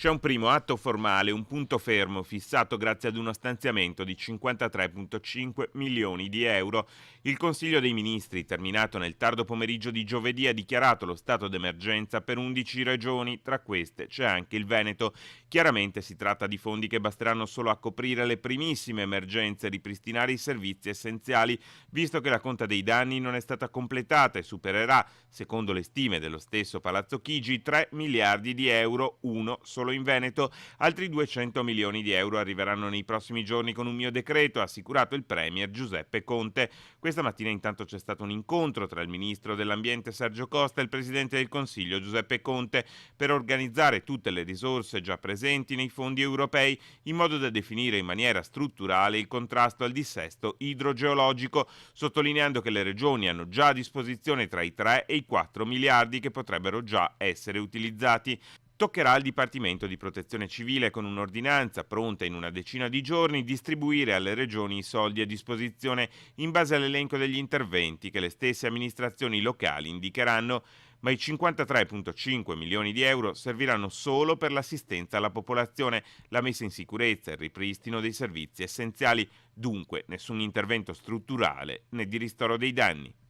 C'è un primo atto formale, un punto fermo fissato grazie ad uno stanziamento di 53,5 milioni di euro. Il Consiglio dei Ministri, terminato nel tardo pomeriggio di giovedì, ha dichiarato lo stato d'emergenza per 11 regioni, tra queste c'è anche il Veneto. Chiaramente si tratta di fondi che basteranno solo a coprire le primissime emergenze e ripristinare i servizi essenziali, visto che la conta dei danni non è stata completata e supererà, secondo le stime dello stesso Palazzo Chigi, 3 miliardi di euro, uno solo in Veneto. Altri 200 milioni di euro arriveranno nei prossimi giorni con un mio decreto, ha assicurato il premier Giuseppe Conte. Questa mattina intanto c'è stato un incontro tra il ministro dell'Ambiente Sergio Costa e il presidente del Consiglio Giuseppe Conte per organizzare tutte le risorse già presenti nei fondi europei in modo da definire in maniera strutturale il contrasto al dissesto idrogeologico, sottolineando che le regioni hanno già a disposizione tra i 3 e i 4 miliardi che potrebbero già essere utilizzati. Toccherà al Dipartimento di Protezione Civile, con un'ordinanza pronta in una decina di giorni, distribuire alle regioni i soldi a disposizione in base all'elenco degli interventi che le stesse amministrazioni locali indicheranno, ma i 53,5 milioni di euro serviranno solo per l'assistenza alla popolazione, la messa in sicurezza e il ripristino dei servizi essenziali, dunque nessun intervento strutturale né di ristoro dei danni.